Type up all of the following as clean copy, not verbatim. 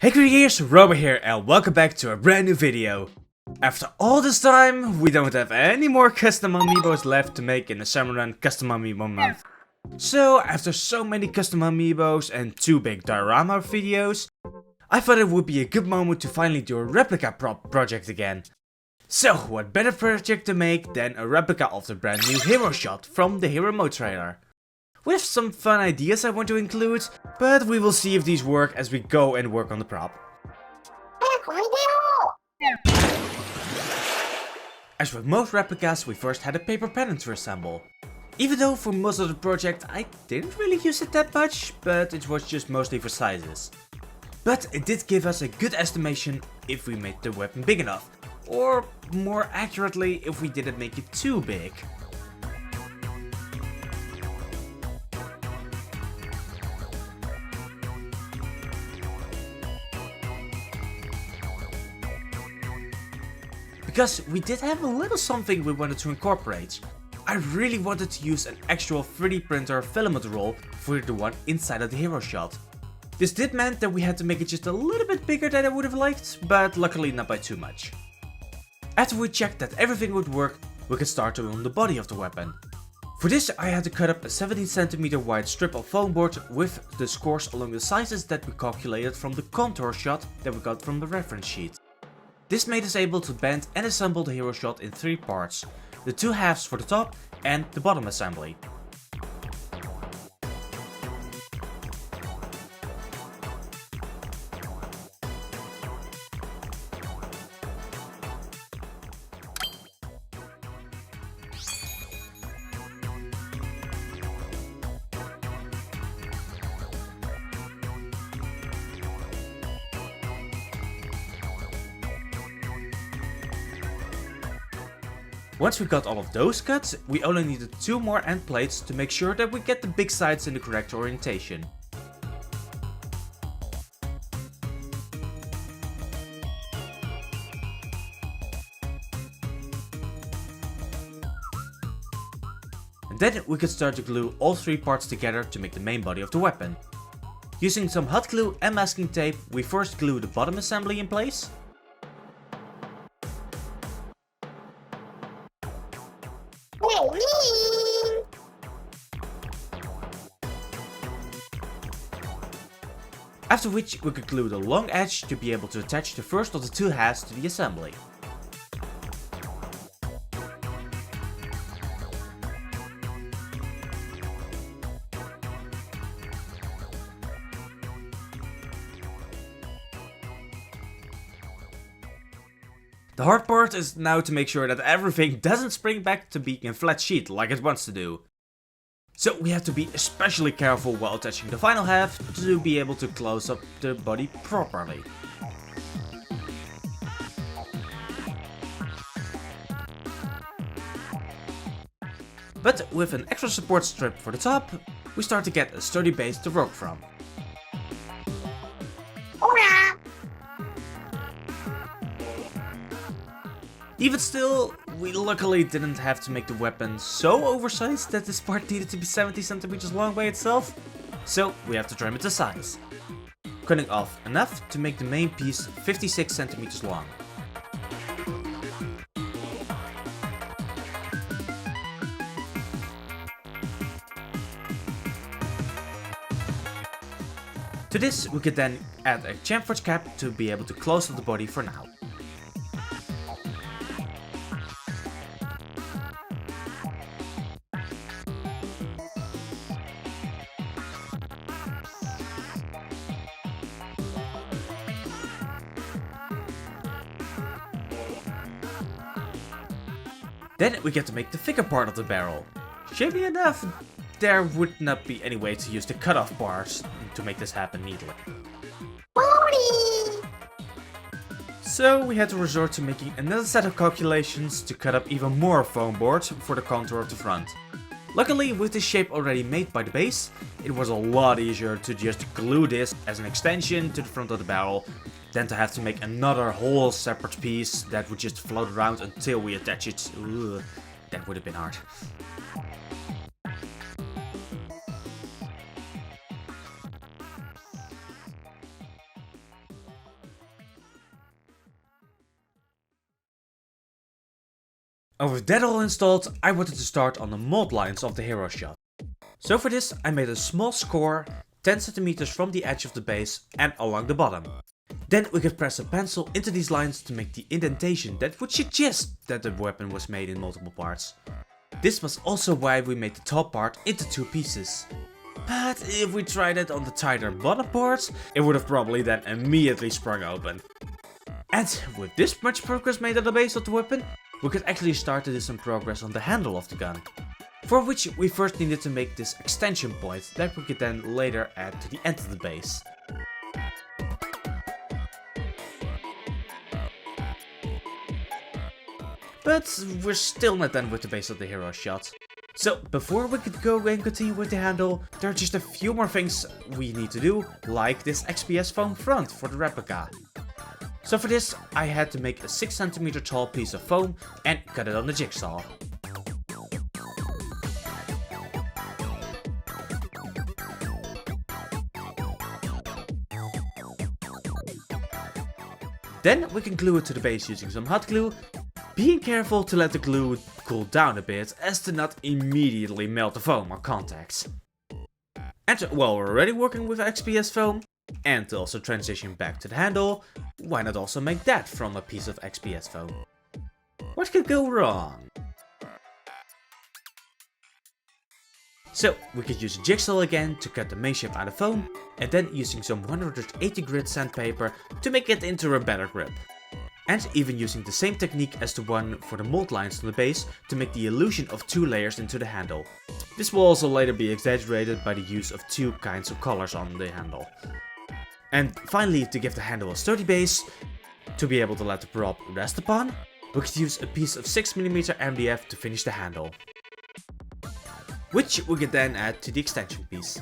Hey Creagears, Roboy here and welcome back to a brand new video. After all this time, we don't have any more custom amiibos left to make in the Salmon Run custom amiibo month. So after so many custom amiibos and 2 big diorama videos, I thought it would be a good moment to finally do a replica project again. So what better project to make than a replica of the brand new hero shot from the Hero Mode trailer. We have some fun ideas I want to include, but we will see if these work as we go and work on the prop. As with most replicas, we first had a paper pattern to assemble. Even though for most of the project I didn't really use it that much, but it was just mostly for sizes. But it did give us a good estimation if we made the weapon big enough, or more accurately if we didn't make it too big. Because we did have a little something we wanted to incorporate. I really wanted to use an actual 3D printer filament roll for the one inside of the hero shot. This did mean that we had to make it just a little bit bigger than I would have liked, but luckily not by too much. After we checked that everything would work, we could start on the body of the weapon. For this I had to cut up a 17 cm wide strip of foam board with the scores along the sizes that we calculated from the contour shot that we got from the reference sheet. This made us able to bend and assemble the hero shot in 3 parts, the 2 halves for the top and the bottom assembly. Once we got all of those cut, we only needed 2 more end plates to make sure that we get the big sides in the correct orientation. And then we could start to glue all 3 parts together to make the main body of the weapon. Using some hot glue and masking tape, we first glue the bottom assembly in place. After which we could glue the long edge to be able to attach the first of the 2 halves to the assembly. The hard part is now to make sure that everything doesn't spring back to being a flat sheet like it wants to do. So we have to be especially careful while attaching the final half to be able to close up the body properly. But with an extra support strip for the top, we start to get a sturdy base to work from. Even still, we luckily didn't have to make the weapon so oversized that this part needed to be 70 cm long by itself, so we have to trim it to size. Cutting off enough to make the main piece 56 cm long. To this we could then add a chamfer cap to be able to close up the body for now. Then we get to make the thicker part of the barrel. Shady enough, there would not be any way to use the cutoff bars to make this happen neatly. So we had to resort to making another set of calculations to cut up even more foam board for the contour of the front. Luckily, with this shape already made by the base, it was a lot easier to just glue this as an extension to the front of the barrel than to have to make another whole separate piece that would just float around until we attach it. Ugh, that would have been hard. And with that all installed, I wanted to start on the mold lines of the hero shot. So for this I made a small score 10 cm from the edge of the base and along the bottom. Then we could press a pencil into these lines to make the indentation that would suggest that the weapon was made in multiple parts. This was also why we made the top part into 2 pieces. But if we tried it on the tighter bottom parts, it would have probably then immediately sprung open. And with this much progress made at the base of the weapon, we could actually start to do some progress on the handle of the gun. For which we first needed to make this extension point that we could then later add to the end of the base. But we're still not done with the base of the hero shot. So before we could go and continue with the handle, there are just a few more things we need to do, like this XPS foam front for the replica. So for this I had to make a 6 cm tall piece of foam and cut it on the jigsaw. Then we can glue it to the base using some hot glue, being careful to let the glue cool down a bit as to not immediately melt the foam on contact. And while we're already working with XPS foam, and to also transition back to the handle, why not also make that from a piece of XPS foam? What could go wrong? So we could use a jigsaw again to cut the main shape out of foam, and then using some 180 grit sandpaper to make it into a better grip. And even using the same technique as the one for the mold lines on the base to make the illusion of 2 layers into the handle. This will also later be exaggerated by the use of 2 kinds of colors on the handle. And finally, to give the handle a sturdy base, to be able to let the prop rest upon, we could use a piece of 6mm MDF to finish the handle, which we could then add to the extension piece.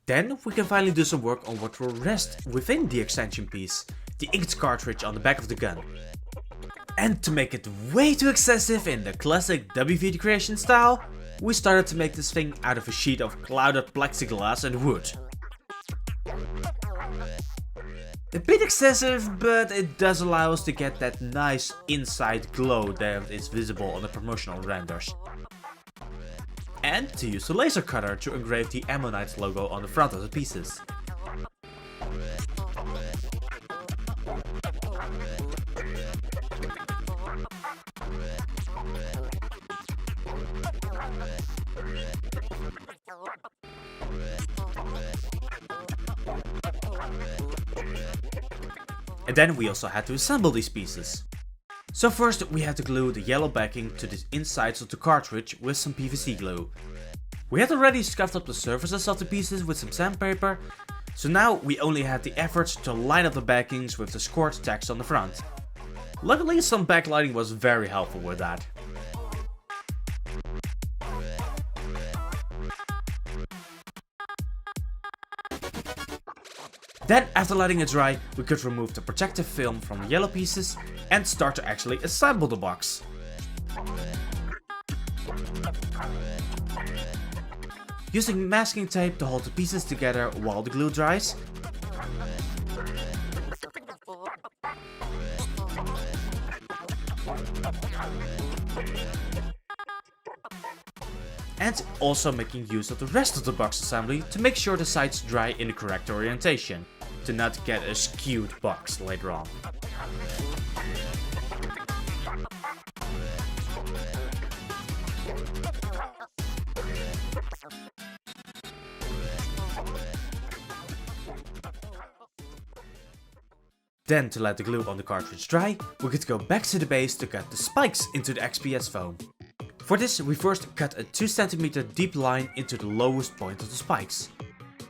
Then we can finally do some work on what will rest within the extension piece, the inked cartridge on the back of the gun. And to make it way too excessive in the classic WVD creation style, we started to make this thing out of a sheet of clouded plexiglass and wood. A bit excessive, but it does allow us to get that nice inside glow that is visible on the promotional renders. And to use the laser cutter to engrave the Ammonite logo on the front of the pieces. And then we also had to assemble these pieces. So first we had to glue the yellow backing to the insides of the cartridge with some PVC glue. We had already scuffed up the surfaces of the pieces with some sandpaper, so now we only had the effort to line up the backings with the scored text on the front. Luckily some backlighting was very helpful with that. Then after letting it dry, we could remove the protective film from the yellow pieces and start to actually assemble the box. Using masking tape to hold the pieces together while the glue dries. And also making use of the rest of the box assembly to make sure the sides dry in the correct orientation, to not get a skewed box later on. Then to let the glue on the cartridge dry, we could go back to the base to cut the spikes into the XPS foam. For this we first cut a 2 cm deep line into the lowest point of the spikes.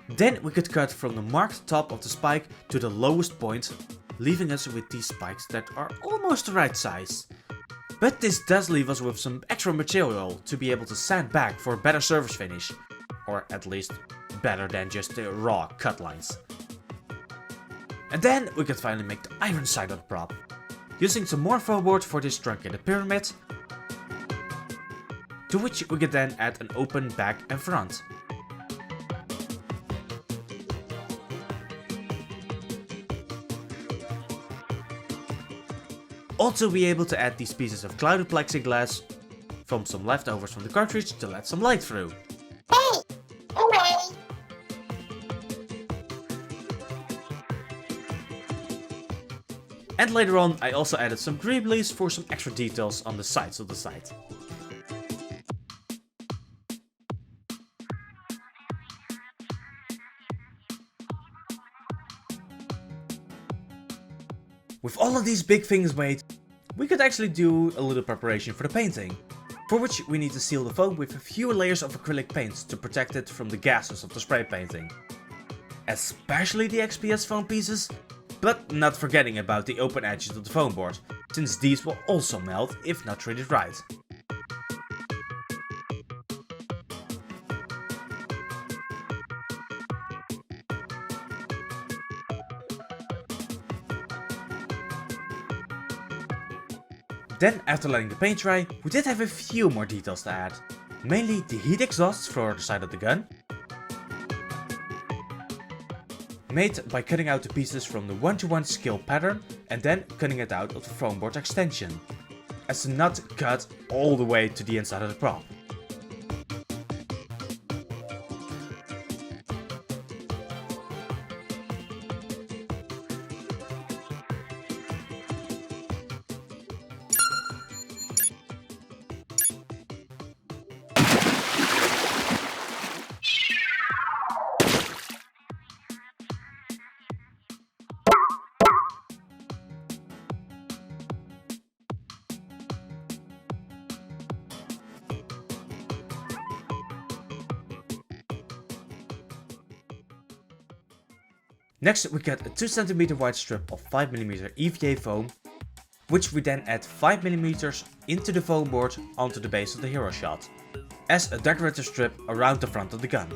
Then we could cut from the marked top of the spike to the lowest point, leaving us with these spikes that are almost the right size. But this does leave us with some extra material to be able to sand back for a better surface finish, or at least better than just the raw cut lines. And then we could finally make the iron side of the prop, using some more foam board for this truncated pyramid, to which we could then add an open back and front. also be able to add these pieces of clouded plexiglass from some leftovers from the cartridge to let some light through. And later on I also added some greeblies for some extra details on the sides of the site. With all of these big things made, we could actually do a little preparation for the painting, for which we need to seal the foam with a few layers of acrylic paint to protect it from the gases of the spray painting. Especially the XPS foam pieces, but not forgetting about the open edges of the foam board, since these will also melt if not treated right. Then, after letting the paint dry, we did have a few more details to add. Mainly the heat exhausts for the side of the gun, made by cutting out the pieces from the 1-to-1 scale pattern and then cutting it out of the foam board extension, as to not cut all the way to the inside of the prop. Next we cut a 2cm wide strip of 5mm EVA foam, which we then add 5mm into the foam board onto the base of the hero shot, as a decorative strip around the front of the gun.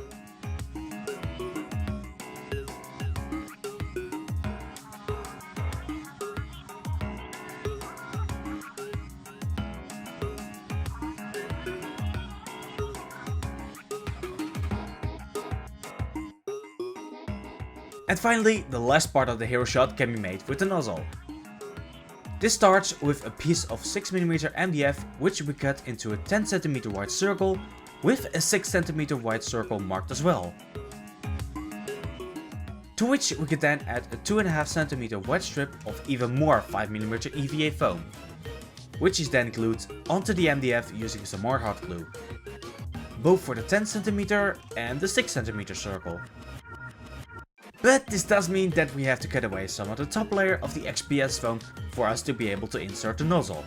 And finally, the last part of the hero shot can be made with the nozzle. This starts with a piece of 6mm MDF, which we cut into a 10cm wide circle with a 6cm wide circle marked as well. To which we could then add a 2.5cm wide strip of even more 5mm EVA foam, which is then glued onto the MDF using some more hot glue, both for the 10cm and the 6cm circle. But this does mean that we have to cut away some of the top layer of the XPS foam for us to be able to insert the nozzle.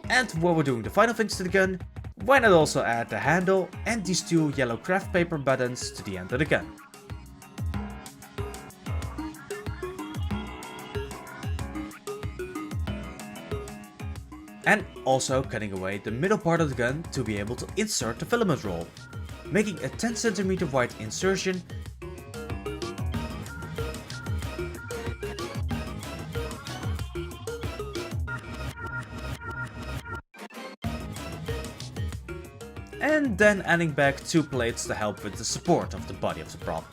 And while we're doing the final things to the gun, why not also add the handle and these two yellow craft paper buttons to the end of the gun. And also cutting away the middle part of the gun to be able to insert the filament roll, making a 10cm wide insertion . And then adding back two plates to help with the support of the body of the prop.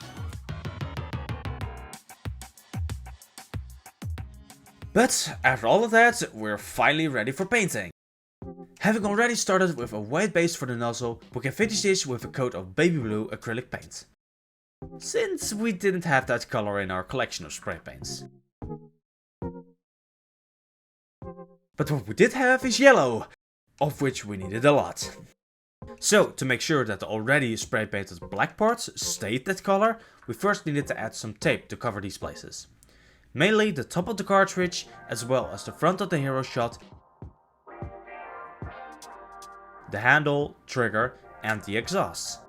But after all of that, we're finally ready for painting. Having already started with a white base for the nozzle, we can finish this with a coat of baby blue acrylic paint, since we didn't have that color in our collection of spray paints. But what we did have is yellow, of which we needed a lot. So, to make sure that the already spray painted black parts stayed that color, we first needed to add some tape to cover these places. Mainly the top of the cartridge, as well as the front of the hero shot, the handle, trigger and the exhaust.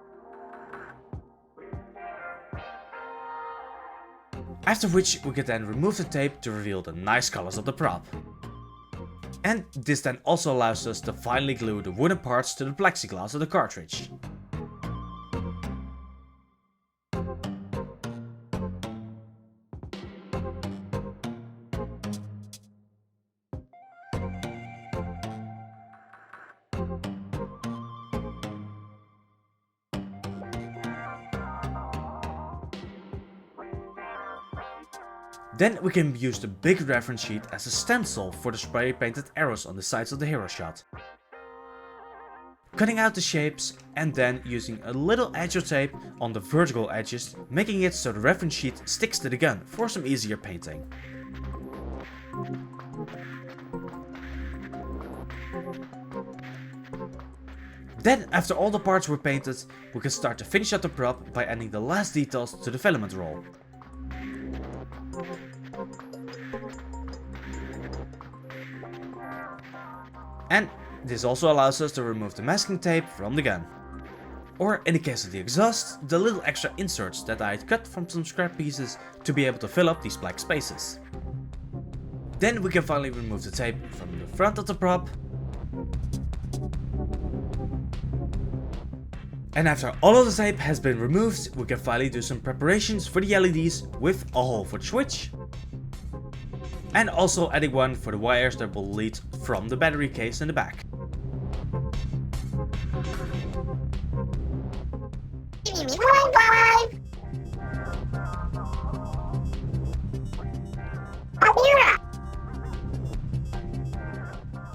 After which we can then remove the tape to reveal the nice colors of the prop. And this then also allows us to finally glue the wooden parts to the plexiglass of the cartridge. Then we can use the big reference sheet as a stencil for the spray painted arrows on the sides of the hero shot. Cutting out the shapes and then using a little edger tape on the vertical edges, making it so the reference sheet sticks to the gun for some easier painting. Then, after all the parts were painted, we can start to finish up the prop by adding the last details to the filament roll. And this also allows us to remove the masking tape from the gun. Or in the case of the exhaust, the little extra inserts that I had cut from some scrap pieces to be able to fill up these black spaces. Then we can finally remove the tape from the front of the prop. And after all of the tape has been removed, we can finally do some preparations for the LEDs with a hole for the switch. And also adding one for the wires that will lead from the battery case in the back.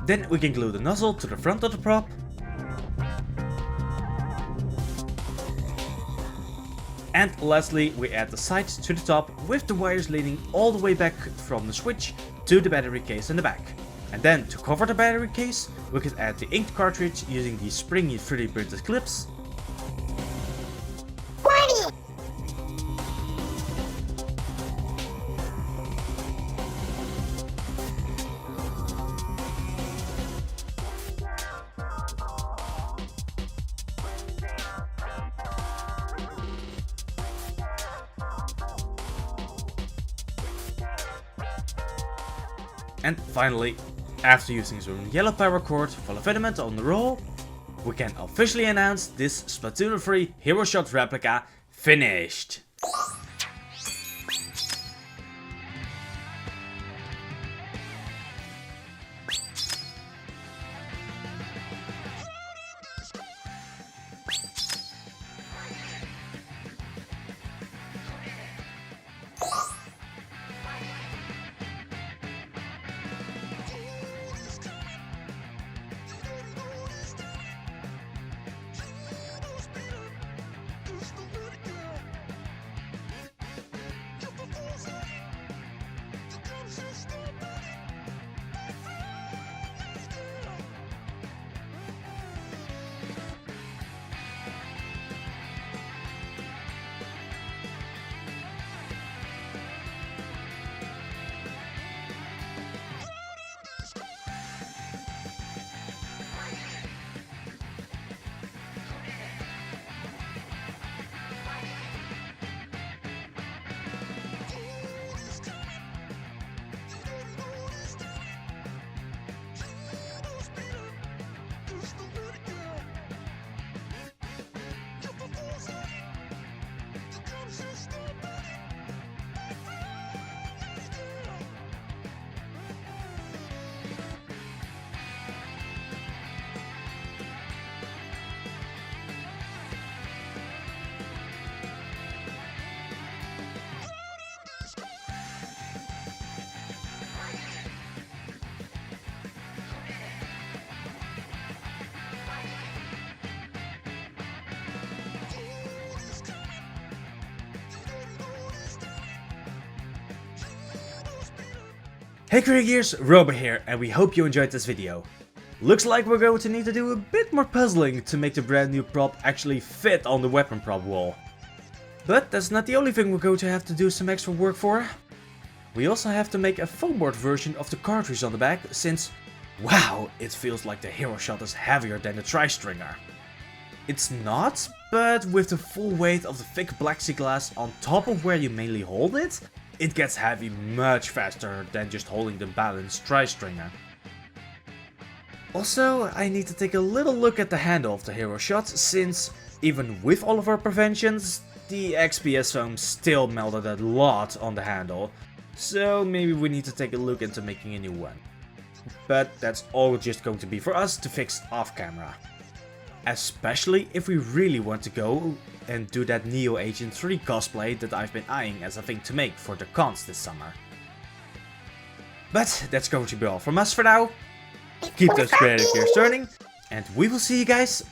Then we can glue the nozzle to the front of the prop. And lastly, we add the sides to the top with the wires leading all the way back from the switch to the battery case in the back. And then to cover the battery case, we can add the inked cartridge using these springy 3D printed clips. And finally, after using some yellow paracord for the filament on the roll, we can officially announce this Splatoon 3 Hero Shot replica finished. Hey Creagears, Roboy here, and we hope you enjoyed this video. Looks like we're going to need to do a bit more puzzling to make the brand new prop actually fit on the weapon prop wall. But that's not the only thing we're going to have to do some extra work for. We also have to make a foam board version of the cartridge on the back, since, wow, it feels like the hero shot is heavier than the tri-stringer. It's not, but with the full weight of the thick plexiglass on top of where you mainly hold it, it gets heavy much faster than just holding the balanced tri-stringer. Also, I need to take a little look at the handle of the hero shot, since even with all of our preventions, the XPS foam still melted a lot on the handle, so maybe we need to take a look into making a new one. But that's all just going to be for us to fix off camera. Especially if we really want to go and do that Neo Agent 3 cosplay that I've been eyeing as a thing to make for the cons this summer. But that's going to be all from us for now. Keep those creative gears turning, and we will see you guys